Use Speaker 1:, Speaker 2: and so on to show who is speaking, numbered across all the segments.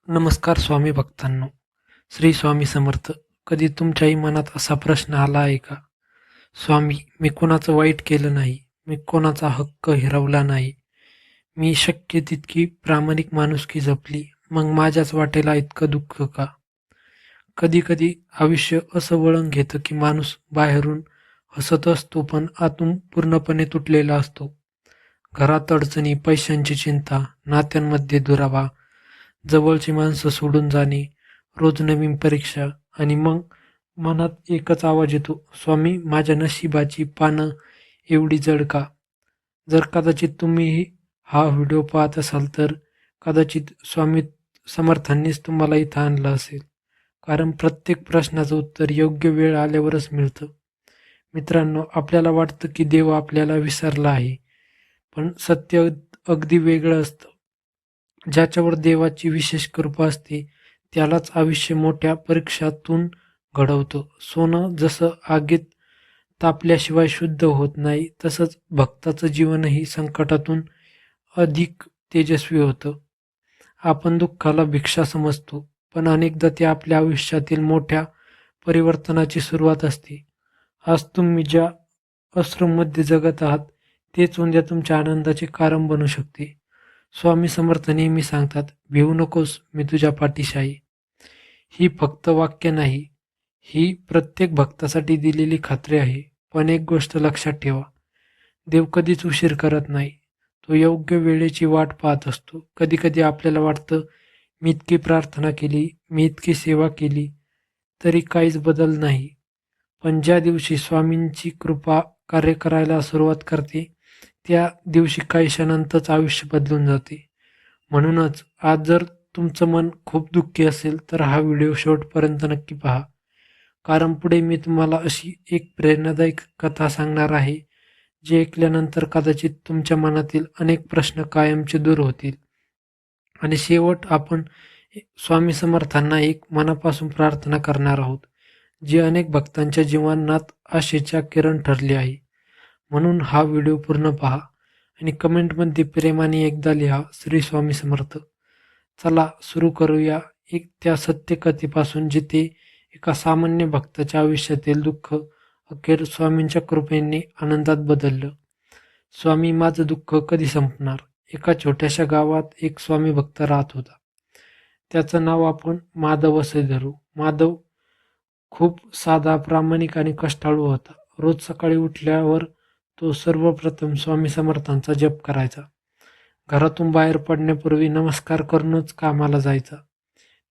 Speaker 1: नमस्कार स्वामी भक्तांनो. श्री स्वामी समर्थ. कधी तुमच्याही मनात असा प्रश्न आला आहे का? स्वामी, मी कोणाचं वाईट केलं नाही, मी कोणाचा हक्क हिरावला नाही, मी शक्य तितकी प्रामाणिक माणुसकी जपली, मग माझ्याच वाटेला इतकं दुःख का? कधी कधी आयुष्य असं वळण घेतं की माणूस बाहेरून हसत असतो पण आतून पूर्णपणे तुटलेला असतो. घरात अडचणी, पैशांची चिंता, नात्यांमध्ये दुरावा, जवळची माणसं सोडून जाणे, रोज नवीन परीक्षा, आणि मग मनात एकच आवाज येतो, स्वामी, माझ्या नशिबाची पानं एवढी जड का? जर कदाचित तुम्ही हा व्हिडिओ पाहत असाल तर कदाचित स्वामी समर्थांनीच तुम्हाला इथं आणलं असेल. कारण प्रत्येक प्रश्नाचं उत्तर योग्य वेळ आल्यावरच मिळतं. मित्रांनो, आपल्याला वाटतं की देव आपल्याला विसरला आहे, पण सत्य अगदी वेगळं असतं. ज्याच्यावर देवाची विशेष कृपा असते त्यालाच आयुष्य मोठ्या परीक्षातून घडवतं. सोनं जसं आगीत तापल्याशिवाय शुद्ध होत नाही, तसंच भक्ताचं जीवनही संकटातून अधिक तेजस्वी होतं. आपण दुःखाला भिक्षा समजतो, पण अनेकदा ते आपल्या आयुष्यातील मोठ्या परिवर्तनाची सुरुवात असते. आज तुम्ही ज्या अश्रूमध्ये जगत आहात तेच उद्या तुमच्या आनंदाचे कारण बनू शकते. स्वामी समर्थ नेहमी सांगतात, भिवू नकोस, मी तुझ्या पाठीशी आहे. ही फक्त वाक्य नाही, ही प्रत्येक भक्तासाठी दिलेली खात्री आहे. पण एक गोष्ट लक्षात ठेवा, देव कधीच उशीर करत नाही. तो योग्य वेळेची वाट पाहत असतो. कधी कधी आपल्याला वाटतं, मी इतकी प्रार्थना केली, मी इतकी सेवा केली, तरी काहीच बदल नाही. पण ज्या दिवशी स्वामींची कृपा कार्य करायला सुरुवात करते, त्या दिवशी काही क्षणांतच आयुष्य बदलून जाते. म्हणूनच आज जर तुमचं मन खूप दुःखी असेल तर हा व्हिडिओ शेवटपर्यंत नक्की पहा. कारण पुढे मी तुम्हाला अशी एक प्रेरणादायक कथा सांगणार आहे, जी ऐकल्यानंतर कदाचित तुमच्या मनातील अनेक प्रश्न कायमचे दूर होतील. आणि शेवट आपण स्वामी समर्थांना एक मनापासून प्रार्थना करणार आहोत, जी अनेक भक्तांच्या जीवनात आशेच्या किरण ठरली आहे. म्हणून हा व्हिडिओ पूर्ण पहा आणि कमेंटमध्ये प्रेमाने एकदा लिहा, श्री स्वामी समर्थ. चला सुरू करूया एक त्या सत्यकथेपासून, जिथे एका सामान्य भक्ताच्या आयुष्यातील दुःख अखेर स्वामींच्या कृपेने आनंदात बदललं. स्वामी, माझं दुःख कधी संपणार? एका छोट्याशा गावात एक स्वामी भक्त राहत होता. त्याचं नाव आपण माधव असे धरू. माधव खूप साधा, प्रामाणिक आणि कष्टाळू होता. रोज सकाळी उठल्यावर तो सर्वप्रथम स्वामी समर्थांचा जप करायचा. घरातून बाहेर पडण्यापूर्वी नमस्कार करूनच कामाला जायचा.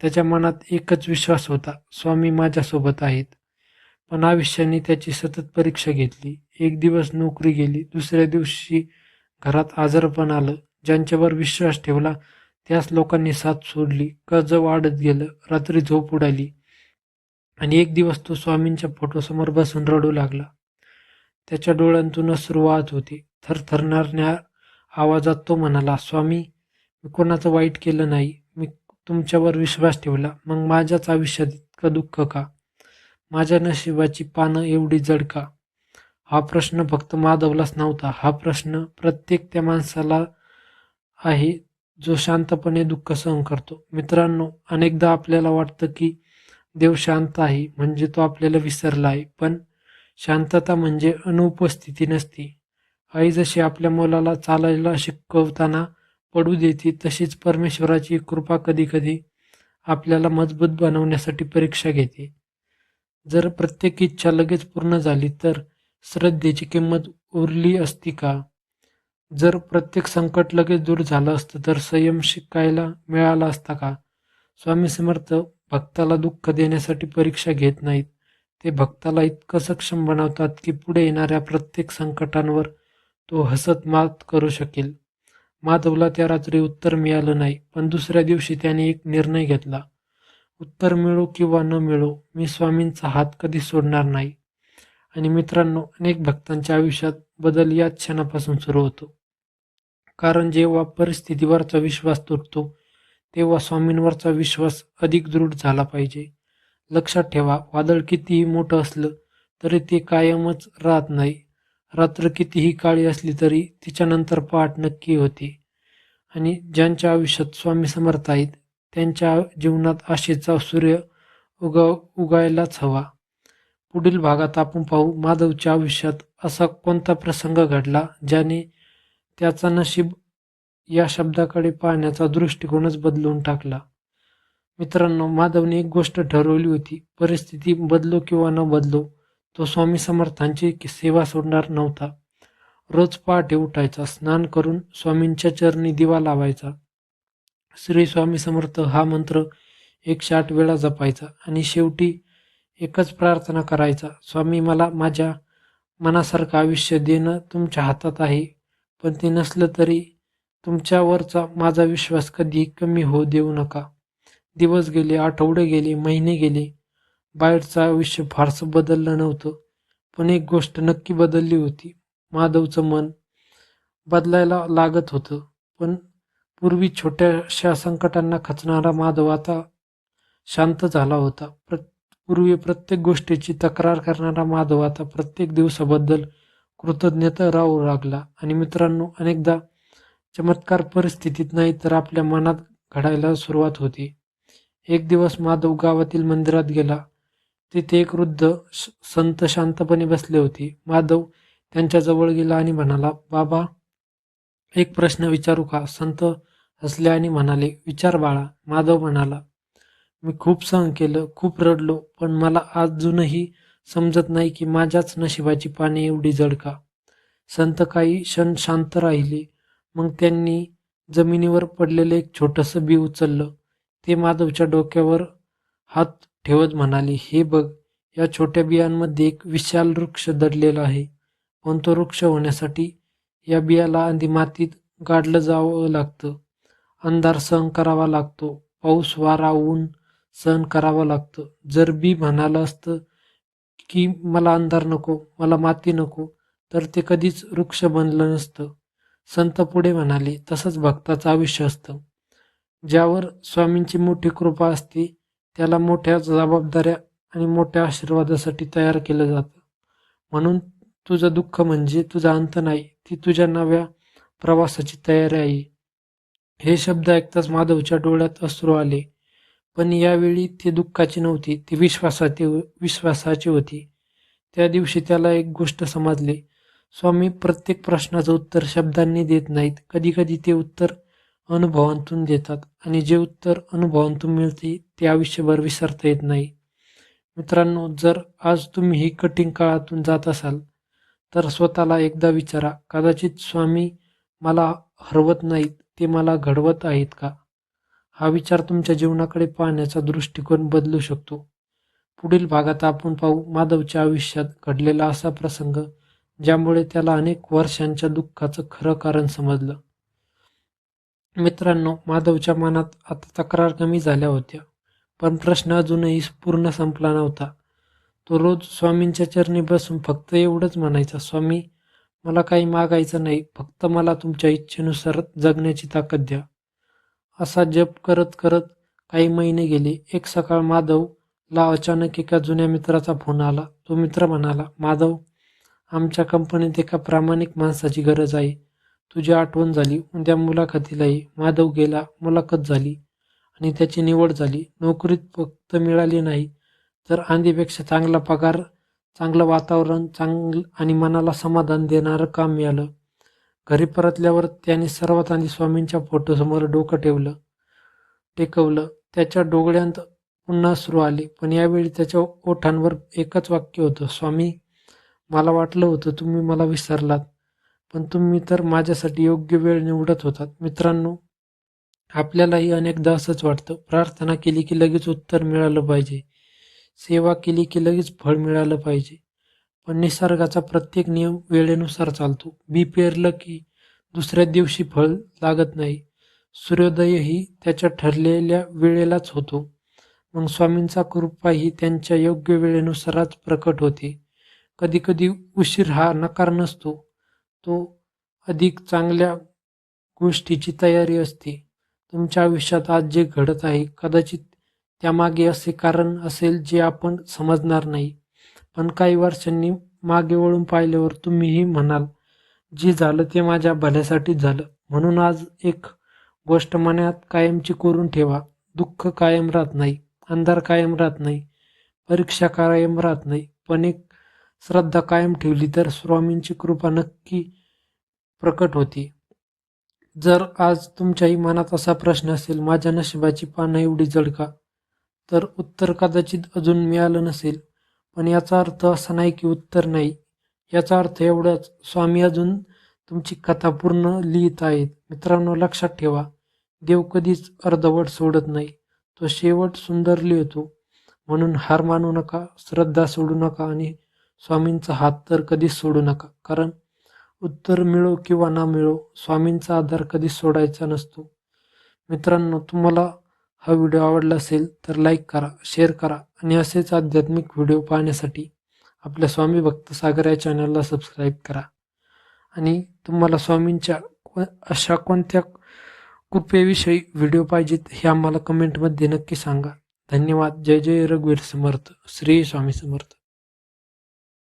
Speaker 1: त्याच्या मनात एकच विश्वास होता, स्वामी माझ्यासोबत आहेत. पण आयुष्याने त्याची सतत परीक्षा घेतली. एक दिवस नोकरी गेली, दुसऱ्या दिवशी घरात आजारपण आलं. ज्यांच्यावर विश्वास ठेवला त्याच लोकांनी साथ सोडली. कर्ज वाढत गेलं, रात्री झोप उडाली आणि एक दिवस तो स्वामींच्या फोटोसमोर बसून रडू लागला. त्याच्या डोळ्यांतून अश्रू वाहत होते. थरथरणाऱ्या आवाजात तो म्हणाला, स्वामी, मी कोणाचं वाईट केलं नाही, मी तुमच्यावर विश्वास ठेवला, मग माझ्याच आयुष्यात इतकं दुःख का? माझ्या नशिबाची पानं एवढी जड का? हा प्रश्न फक्त माधवलाच नव्हता, हा प्रश्न प्रत्येक त्या माणसाला आहे जो शांतपणे दुःख सहन करतो. मित्रांनो, अनेकदा आपल्याला वाटतं की देव शांत आहे म्हणजे तो आपल्याला विसरला आहे, पण शांतता म्हणजे अनुपस्थिती नसते. आई जशी आपल्या मुलाला चालायला शिकवताना पडू देते, तशीच परमेश्वराची कृपा कधी कधी आपल्याला मजबूत बनवण्यासाठी परीक्षा घेते. जर प्रत्येक इच्छा लगेच पूर्ण झाली तर श्रद्धेची किंमत उरली असती का? जर प्रत्येक संकट लगेच दूर झालं असतं तर संयम शिकायला मिळाला असता का? स्वामी समर्थ भक्ताला दुःख देण्यासाठी परीक्षा घेत नाहीत. ते भक्ताला इतकं सक्षम बनवतात की पुढे येणाऱ्या प्रत्येक संकटांवर तो हसत मात करू शकेल. माधवला त्या रात्री उत्तर मिळालं नाही, पण दुसऱ्या दिवशी त्याने एक निर्णय घेतला. उत्तर मिळो किंवा न मिळो, मी स्वामींचा हात कधी सोडणार नाही. आणि मित्रांनो, अनेक भक्तांच्या आयुष्यात बदल याच क्षणापासून सुरू होतो. कारण जेव्हा परिस्थितीवरचा विश्वास तुटतो, तेव्हा स्वामींवरचा विश्वास अधिक दृढ झाला पाहिजे. लक्षात ठेवा, वादळ कितीही मोठं असलं तरी ते कायमच राहत नाही. रात्र कितीही काळी असली तरी तिच्यानंतर पहाट नक्की होते. आणि ज्यांच्या आयुष्यात स्वामी समर्थ आहेत त्यांच्या जीवनात आशेचा सूर्य उगायलाच हवा. पुढील भागात आपण पाहू माधवच्या आयुष्यात असा कोणता प्रसंग घडला ज्याने त्याचा नशीब या शब्दाकडे पाहण्याचा दृष्टिकोनच बदलून टाकला. मित्रांनो, माधवने एक गोष्ट ठरवली होती, परिस्थिती बदलो किंवा न बदलो तो स्वामी समर्थांची सेवा सोडणार नव्हता. रोज पहाटे उठायचा, स्नान करून स्वामींच्या चरणी दिवा लावायचा, श्री स्वामी समर्थ हा मंत्र 108 वेळा जपायचा आणि शेवटी एकच प्रार्थना करायचा, स्वामी मला माझ्या मनासारखं आयुष्य देणं तुमच्या हातात आहे, पण ते नसलं तरी तुमच्यावरचा माझा विश्वास कधी कमी होऊ देऊ नका. दिवस गेले, आठवडे गेले, महिने गेले. बाहेरचं आयुष्य फारसं बदललं नव्हतं, पण एक गोष्ट नक्की बदलली होती. माधवचं मन बदलायला लागत होतं. पण पूर्वी छोट्याशा संकटांना खचणारा माधव आता शांत झाला होता. पूर्वी प्रत्येक गोष्टीची तक्रार करणारा माधव आता प्रत्येक दिवसाबद्दल कृतज्ञता राहू लागला. आणि मित्रांनो, अनेकदा चमत्कार परिस्थितीत नाही तर आपल्या मनात घडायला सुरुवात होते. एक दिवस माधव गावातील मंदिरात गेला. तिथे एक वृद्ध संत शांतपणे बसले होते. माधव त्यांच्या जवळ गेला आणि म्हणाला, बाबा, एक प्रश्न विचारू का? संत हसले आणि म्हणाले, विचार बाळा. माधव म्हणाला, मी खूप सहन केलं, खूप रडलो, पण मला अजूनही समजत नाही की माझ्याच नशिबाची पाने एवढी जड का? संत काही क्षण शांत राहिले. मग त्यांनी जमिनीवर पडलेलं एक छोटंसं बी उचललं. ते माधवच्या डोक्यावर हात ठेवत म्हणाले, हे बघ, या छोट्या बियांमध्ये एक विशाल वृक्ष दडलेला आहे. पण तो वृक्ष होण्यासाठी या बियाला आधी मातीत गाडलं जावं लागतं. अंधार सहन करावा लागतो. पाऊस, वारा, ऊन सहन करावं लागतं. जर बी म्हणालं असतं की मला अंधार नको, मला माती नको, तर ते कधीच वृक्ष बनलं नसतं. संत पुढे म्हणाले, तसंच भक्ताचं आयुष्य असतं. ज्यावर स्वामींची मोठी कृपा असते त्याला मोठ्या जबाबदाऱ्या आणि मोठ्या आशीर्वादासाठी तयार केलं जातं. म्हणून तुझं दुःख म्हणजे तुझा अंत नाही, ती तुझ्या नव्या प्रवासाची तयारी आहे. हे शब्द ऐकताच माधवच्या डोळ्यात अश्रू आले. पण यावेळी ते दुःखाची नव्हती, ती विश्वासाची होती. त्या दिवशी त्याला एक गोष्ट समजली, स्वामी प्रत्येक प्रश्नाचं उत्तर शब्दांनी देत नाहीत. कधी कधी ते उत्तर अनुभवांतून देतात, आणि जे उत्तर अनुभवांतून मिळते ते आयुष्यभर विसरता येत नाही. मित्रांनो, जर आज तुम्ही ही कठीण काळातून जात असाल तर स्वतःला एकदा विचारा, कदाचित स्वामी मला हरवत नाहीत, ते मला घडवत आहेत का? हा विचार तुमच्या जीवनाकडे पाहण्याचा दृष्टिकोन बदलू शकतो. पुढील भागात आपण पाहू माधवच्या आयुष्यात घडलेला असा प्रसंग ज्यामुळे त्याला अनेक वर्षांच्या दुःखाचं खरं कारण समजलं. मित्रांनो, माधवच्या मनात आता तक्रार कमी झाल्या होत्या, पण प्रश्न अजूनही पूर्ण संपला नव्हता. तो रोज स्वामींच्या चरणी बसून फक्त एवढंच म्हणायचा, स्वामी, मला काही मागायचं नाही, फक्त मला तुमच्या इच्छेनुसार जगण्याची ताकद द्या. असा जप करत करत काही महिने गेले. एक सकाळ माधवला अचानक एका जुन्या मित्राचा फोन आला. तो मित्र म्हणाला, माधव, आमच्या कंपनीत एका प्रामाणिक माणसाची गरज आहे. तुझी आठवण झाली, उद्या मुलाखतीला ये. माधव गेला, मुलाखत झाली आणि त्याची निवड झाली. नोकरीत फक्त मिळाली नाही तर आधीपेक्षा चांगला पगार, चांगलं वातावरण, आणि मनाला समाधान देणारं काम मिळालं. घरी परतल्यावर त्याने सर्वात आधी स्वामींच्या फोटोसमोर डोकं टेकवलं. त्याच्या डोळ्यांत पुन्हा अश्रू आले, पण यावेळी त्याच्या ओठांवर एकच वाक्य होतं, स्वामी, मला वाटलं होतं तुम्ही मला विसरलात, पण तुम्ही तर माझ्यासाठी योग्य वेळ निवडत होतात. मित्रांनो, आपल्यालाही अनेकदा असंच वाटतं, प्रार्थना केली की लगेच उत्तर मिळालं पाहिजे, सेवा केली की लगेच फळ मिळालं पाहिजे. पण निसर्गाचा प्रत्येक नियम वेळेनुसार चालतो. बी पेरलं की दुसऱ्या दिवशी फळ लागत नाही. सूर्योदयही त्याच्या ठरलेल्या वेळेलाच होतो. मग स्वामींचा कृपाही त्यांच्या योग्य वेळेनुसारच प्रकट होते. कधी कधी उशीर हा नकार नसतो, तो अधिक चांगल्या गोष्टीची तयारी असते. तुमच्या आयुष्यात आज जे घडत आहे कदाचित त्यामागे असे कारण असेल जे आपण समजणार नाही, पण काही वर्षांनी मागे वळून पाहिल्यावर तुम्हीही म्हणाल, जे झालं ते माझ्या भल्यासाठीच झालं. म्हणून आज एक गोष्ट मनात कायमची कोरून ठेवा, दुःख कायम राहत नाही, अंधार कायम राहत नाही, परीक्षा कायम राहत नाही, पण एक श्रद्धा कायम ठेवली तर स्वामींची कृपा नक्की प्रकट होते. जर आज तुमच्याही मनात असा प्रश्न असेल, माझ्या नशिबाची पानं एवढी जड का? तर उत्तर कदाचित अजून मिळालं नसेल, पण याचा अर्थ असा नाही की उत्तर नाही. याचा अर्थ एवढाच, स्वामी अजून तुमची कथा पूर्ण लिहित आहेत. मित्रांनो, लक्षात ठेवा, देव कधीच अर्धवट सोडत नाही. तो शेवट सुंदर लिहितो. म्हणून हार मानू नका, श्रद्धा सोडू नका आणि स्वामींचा हात तर कधीच सोडू नका. कारण उत्तर मिळो किंवा ना मिळो, स्वामींचा आधार कधीच सोडायचा नसतो. मित्रांनो, तुम्हाला हा व्हिडिओ आवडला असेल तर लाईक करा, शेअर करा आणि असेच आध्यात्मिक व्हिडिओ पाहण्यासाठी आपल्या स्वामी भक्त सागर या चॅनलला सबस्क्राईब करा. आणि तुम्हाला स्वामींच्या अशा कोणत्या कृपेविषयी व्हिडिओ पाहिजेत हे आम्हाला कमेंटमध्ये नक्की सांगा. धन्यवाद. जय जय रघुवीर समर्थ. श्री स्वामी समर्थ.